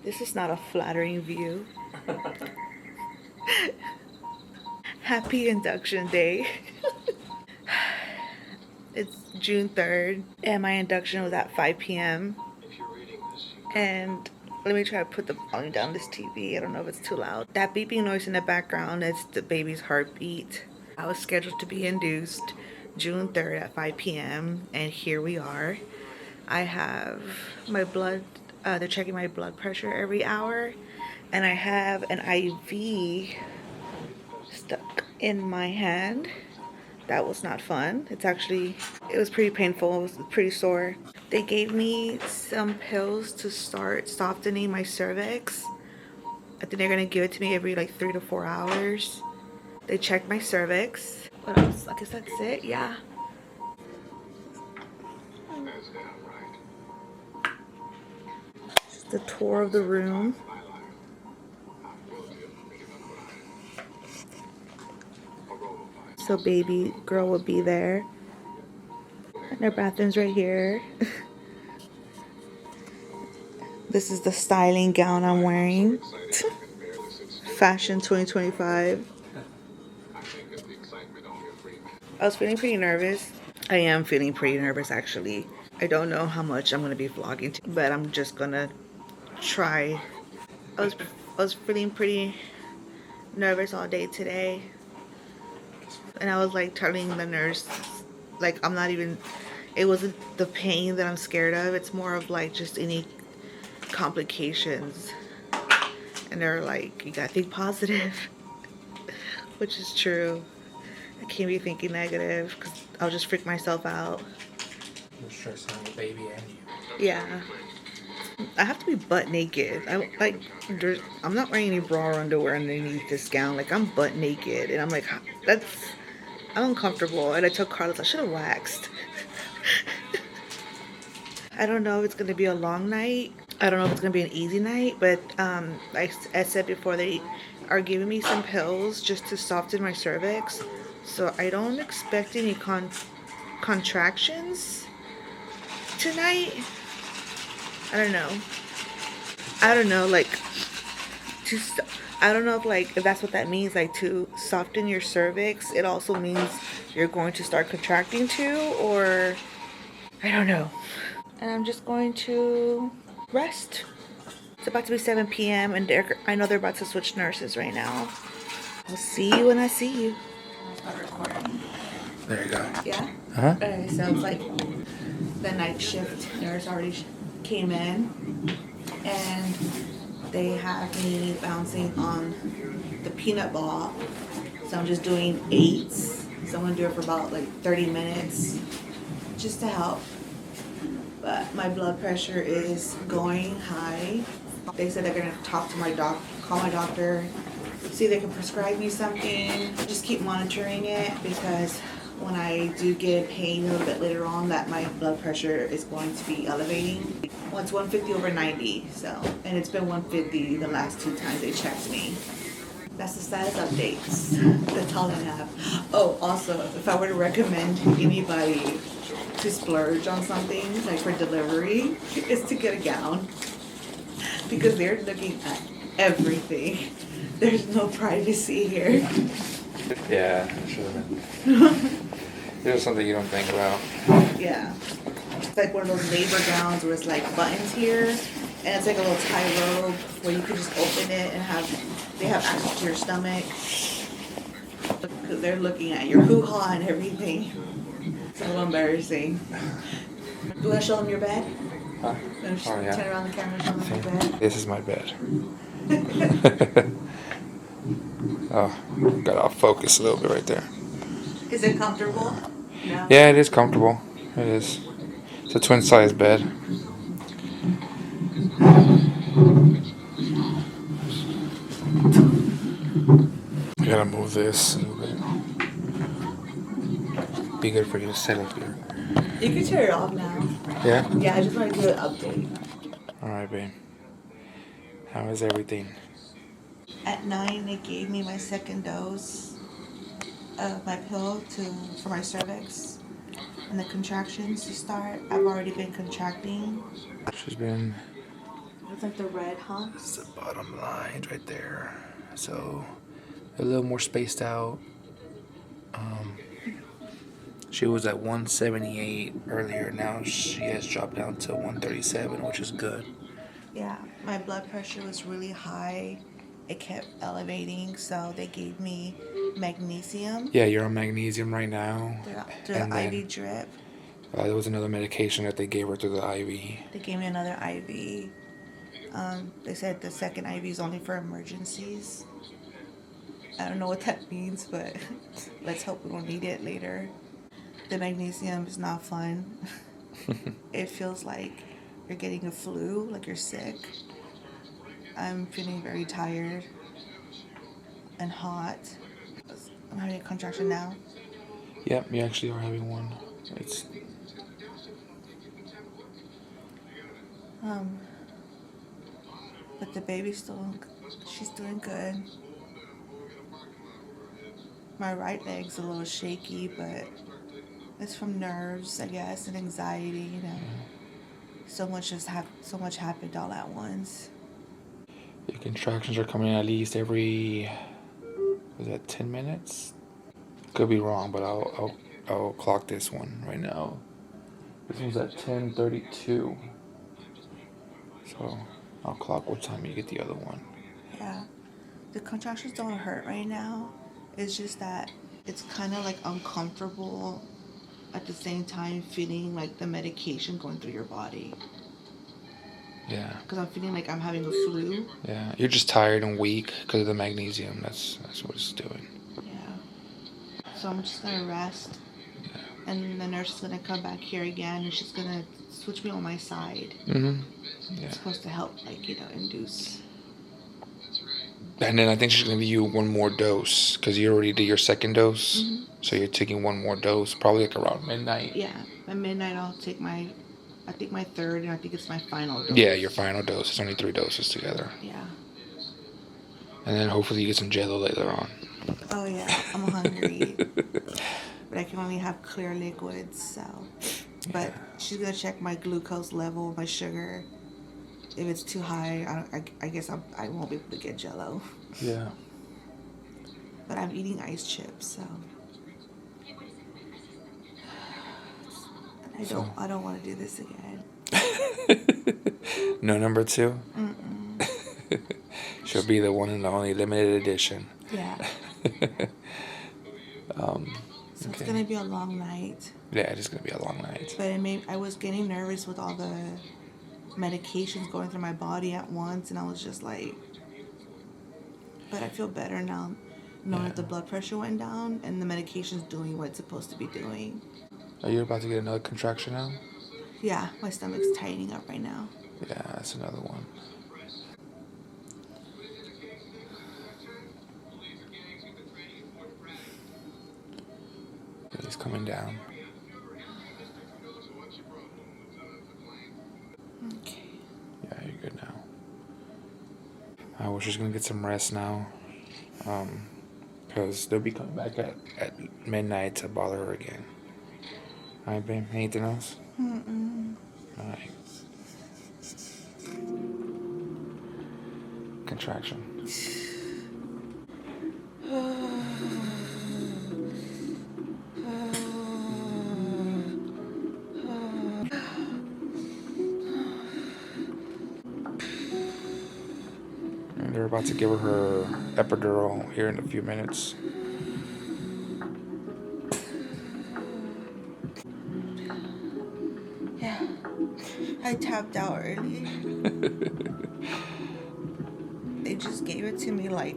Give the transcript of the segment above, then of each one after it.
This is not a flattering view. Happy induction day. It's June 3rd and my induction was at 5 p.m. And let me try to put the volume down this TV. I don't know if it's too loud. That beeping noise in the background is the baby's heartbeat. I was scheduled to be induced June 3rd at 5 p.m. and here we are. I have my blood, they're checking my blood pressure every hour, and I have an IV stuck in my hand. That was not fun. It was pretty painful. It was pretty sore. They gave me some pills to start softening my cervix. I think they're gonna give it to me every like 3 to 4 hours. They checked my cervix. What else? I guess that's it, yeah. Just a tour of the room. So baby girl will be there. And their bathroom's right here. This is the styling gown I'm wearing. Fashion 2025. I was feeling pretty nervous. I am feeling pretty nervous actually. I don't know how much I'm gonna be vlogging, but I'm just gonna try. I was feeling pretty nervous all day today. And I was like telling the nurse, like I'm not even, it wasn't the pain that I'm scared of. It's more of like just any complications. And they're like, you gotta think positive, which is true. I can't be thinking negative because I'll just freak myself out. You're stressing on the baby and you. Yeah. I have to be butt naked. I'm not wearing any bra or underwear underneath this gown. Like I'm butt naked, and I'm like, I'm uncomfortable. And I told Carlos I should have waxed. I don't know if it's gonna be a long night. I don't know if it's gonna be an easy night, but like I said before, they are giving me some pills just to soften my cervix, so I don't expect any contractions tonight. I don't know. Like I don't know if that's what that means. Like to soften your cervix, it also means you're going to start contracting too, or I don't know. And I'm just going to rest. It's about to be 7 p.m. and I know they're about to switch nurses right now. I'll see you when I see you. I'll start recording. There you go. Yeah? Uh-huh. Okay, so it's like the night shift nurse already came in and they have me bouncing on the peanut ball. So I'm just doing 8s. So I'm gonna do it for about like 30 minutes just to help. But my blood pressure is going high. They said they're gonna talk to my call my doctor, see if they can prescribe me something. Just keep monitoring it because when I do get pain a little bit later on, that my blood pressure is going to be elevating. Well, it's 150 over 90, and it's been 150 the last 2 times they checked me. That's the status updates. That's all I have. Oh, also, if I were to recommend anybody to splurge on something, like for delivery, is to get a gown. Because they're looking at everything. There's no privacy here. Yeah, I should have been. This is something you don't think about. Yeah. It's like one of those labor gowns where it's like buttons here, and it's like a little tie robe where you can just open it and they have access to your stomach. Because they're looking at your hoo-ha and everything. It's a little embarrassing. You want to show them your bed? Huh? Oh, yeah. Turn around the camera and show them your bed. This is my bed. Oh, got off focus a little bit right there. Is it comfortable? No. Yeah, it is comfortable. It is. It's a twin size bed. I gotta move this a little bit. Be good for you to settle here. You can turn it off now. Yeah? Yeah, I just want to do an update. Alright, babe. How is everything? At 9, they gave me my second dose of my pill for my cervix and the contractions to start. I've already been contracting. She's been It's like the red, huh? It's the bottom line right there. So a little more spaced out. She was at 178 earlier. Now she has dropped down to 137, which is good. Yeah, my blood pressure was really high. It kept elevating, so they gave me magnesium Yeah, you're on magnesium right now. through the IV drip. There was another medication that they gave her through the IV. They gave me another IV. They said the second IV is only for emergencies. I don't know what that means, but let's hope we won't need it later. The magnesium is not fun. It feels like you're getting a flu, like you're sick. I'm feeling very tired and hot. I'm having a contraction now. Yep, you actually are having one. But the baby's she's doing good. My right leg's a little shaky, but it's from nerves, I guess, and anxiety, you know. So much happened all at once. Your contractions are coming in at least every, 10 minutes? Could be wrong, but I'll clock this one right now. This one's at 10:32. So I'll clock what time you get the other one. Yeah. The contractions don't hurt right now. It's just that it's kind of like uncomfortable at the same time feeling like the medication going through your body. Yeah. Because I'm feeling like I'm having a flu. Yeah. You're just tired and weak because of the magnesium. That's what it's doing. Yeah. So I'm just going to rest. Yeah. And the nurse is going to come back here again and she's going to switch me on my side. Mm-hmm. Yeah. It's supposed to help, induce. And then I think she's going to give you one more dose because you already did your second dose. Mm-hmm. So you're taking one more dose, probably like around midnight. Yeah. At midnight, I'll take my third, and I think it's my final dose. Yeah, your final dose. It's only 3 doses together. Yeah. And then hopefully you get some Jell-O later on. Oh, yeah. I'm hungry. But I can only have clear liquids, so. But she's going to check my glucose level, my sugar. If it's too high, I guess I won't be able to get Jell-O. Yeah. But I'm eating ice chips, so. I don't want to do this again. No number 2? Mm-mm. She'll be the one and only limited edition. Yeah. So it's going to be a long night. Yeah, it is going to be a long night. But I was getting nervous with all the medications going through my body at once, and I was just like, but I feel better now knowing that the blood pressure went down and the medication's doing what it's supposed to be doing. Are you about to get another contraction now? Yeah, my stomach's tightening up right now. Yeah, that's another one. He's coming down. Okay. Yeah, you're good now. Well, she's gonna get some rest now. Because they'll be coming back at midnight to bother her again. Alright, babe. Anything else? Mm-mm. Alright. Contraction. And they're about to give her epidural here in a few minutes. Yeah, I tapped out early. They just gave it to me like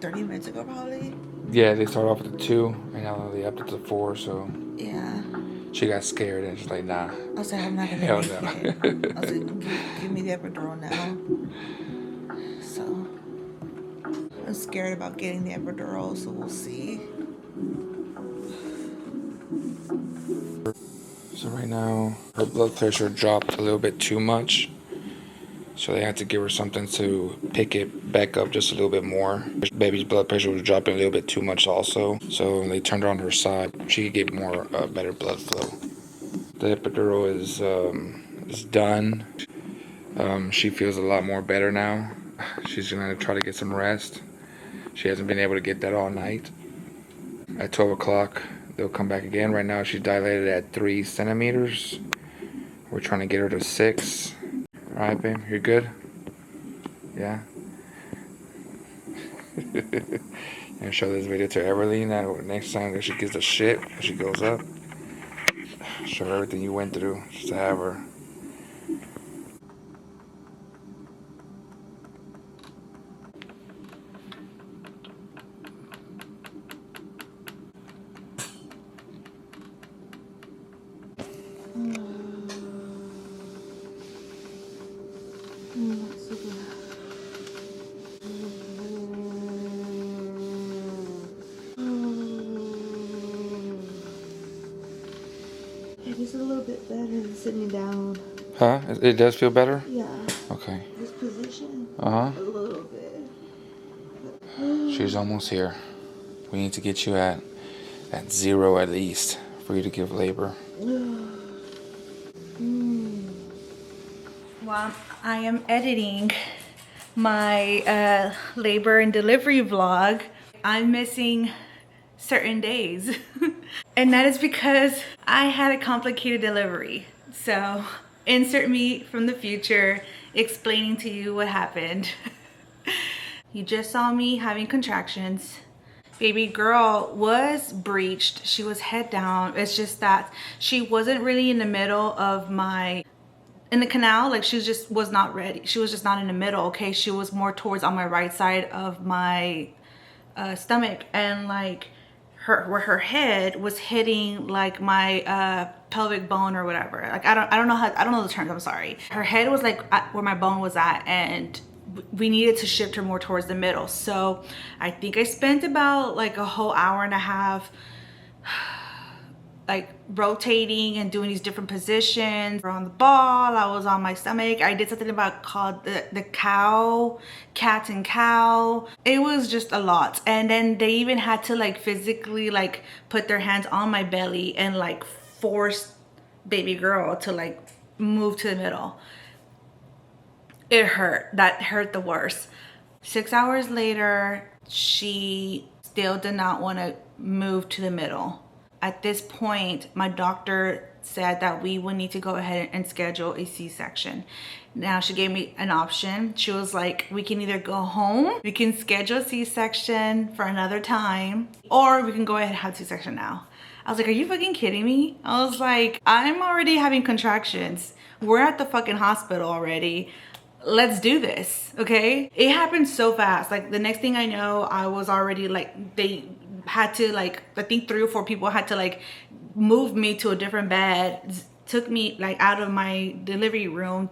30 minutes ago, probably. Yeah, they started off with the 2, and now they upped it to 4, so. Yeah. She got scared and she's like, nah. I was like, I'm not gonna Hell make no. it. I was like, give me the epidural now. So I'm scared about getting the epidural, so we'll see. So right now, her blood pressure dropped a little bit too much. So they had to give her something to pick it back up just a little bit more. Baby's blood pressure was dropping a little bit too much also. So they turned her on her side. She could get more better blood flow. The epidural is done. She feels a lot more better now. She's gonna try to get some rest. She hasn't been able to get that all night. At 12 o'clock, they'll come back again. Right now, she's dilated at 3 centimeters. We're trying to get her to 6. All right, babe, you're good? Yeah? And show this video to Everly. Now, next time that she gives a shit, she goes up. Show her everything you went through just to have her. It is a little bit better than sitting down. Huh? It does feel better? Yeah. Okay. This position. Uh-huh. A little bit. She's almost here. We need to get you at 0 at least for you to give labor. While I am editing my labor and delivery vlog, I'm missing certain days. And that is because I had a complicated delivery. So insert me from the future explaining to you what happened. You just saw me having contractions. Baby girl was breached. She was head down. It's just that she wasn't really in the middle of in the canal. Like she just was not ready. She was just not in the middle, okay? She was more towards on my right side of my stomach, and like where her head was hitting like my pelvic bone or whatever. Like I don't know the terms, I'm sorry. Her head was like where my bone was at, and we needed to shift her more towards the middle. So I think I spent about like a whole hour and a half like rotating and doing these different positions. On the ball, I was on my stomach. I did something called the cat and cow. It was just a lot. And then they even had to like physically like put their hands on my belly and like force baby girl to like move to the middle. It hurt. That hurt the worst. 6 hours later, she still did not want to move to the middle. At this point, my doctor said that we would need to go ahead and schedule a C-section. Now, she gave me an option. She was like, we can either go home, we can schedule a C-section for another time, or we can go ahead and have a C-section now. I was like, are you fucking kidding me? I was like, I'm already having contractions. We're at the fucking hospital already. Let's do this, okay? It happened so fast. Like the next thing I know, I was already like, they had to like, I think 3 or 4 people had to like move me to a different bed, took me like out of my delivery room.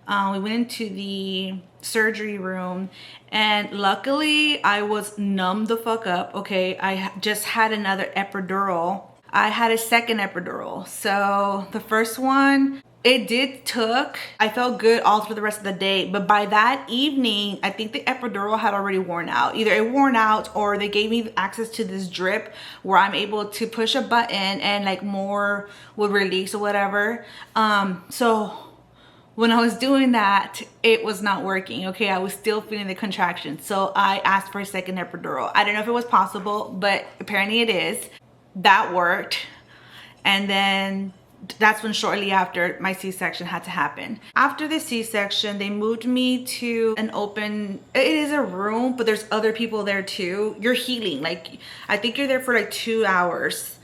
We went into the surgery room, and luckily I was numb the fuck up, okay? I just had another epidural. I had a second epidural. So the first one, I felt good all through the rest of the day, but by that evening, I think the epidural had already worn out. Either it worn out or they gave me access to this drip where I'm able to push a button and like more would release or whatever. So when I was doing that, it was not working, okay? I was still feeling the contraction. So I asked for a second epidural. I don't know if it was possible, but apparently it is. That worked. And then that's when shortly after my C-section had to happen. After the C-section, they moved me to an open, it is a room, but there's other people there too. You're healing, like I think you're there for like 2 hours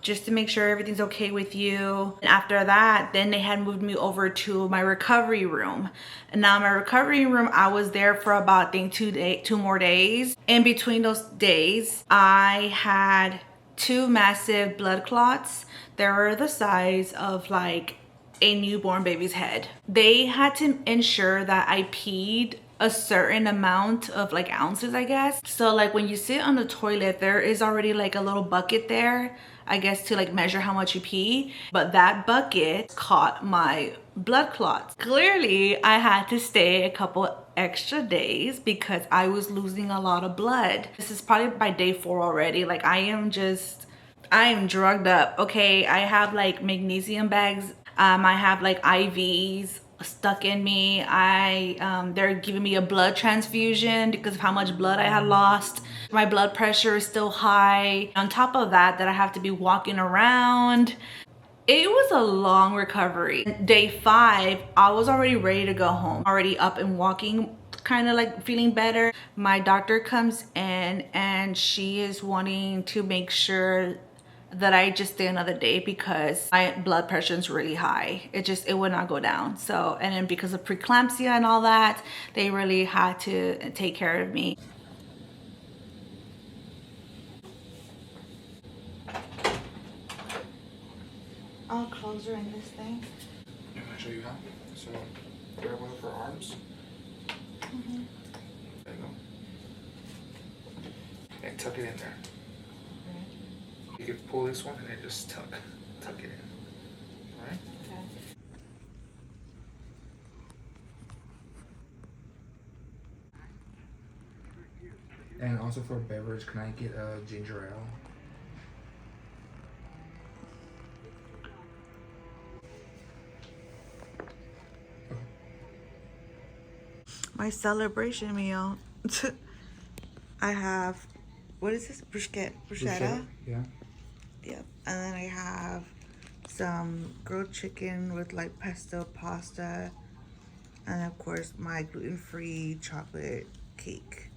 just to make sure everything's okay with you. And after that, then they had moved me over to my recovery room. And now my recovery room, I was there for about, I think 2 more days. In between those days, I had 2 massive blood clots. They were the size of like a newborn baby's head. They had to ensure that I peed a certain amount of like ounces, I guess. So like when you sit on the toilet, there is already like a little bucket there, I guess, to like measure how much you pee. But that bucket caught my blood clots. Clearly, I had to stay a couple extra days because I was losing a lot of blood. This is probably by day 4 already. Like I am drugged up, okay? I have like magnesium bags. I have like IVs stuck in me. They're giving me a blood transfusion because of how much blood I had lost. My blood pressure is still high. On top of that, I have to be walking around. It was a long recovery. Day 5, I was already ready to go home, already up and walking, kind of like feeling better. My doctor comes in and she is wanting to make sure that I just stay another day because my blood pressure is really high. It would not go down. So, and then because of preeclampsia and all that, they really had to take care of me. I'll close her in this thing. I'm gonna show you how. So grab one of her arms. There you go. And tuck it in there. You can pull this one and then just tuck it in. Alright? Okay. And also for a beverage, can I get a ginger ale? My celebration meal. I have, what is this? Bruschetta? Yeah. Yep. And then I have some grilled chicken with like pesto pasta. And of course my gluten-free chocolate cake.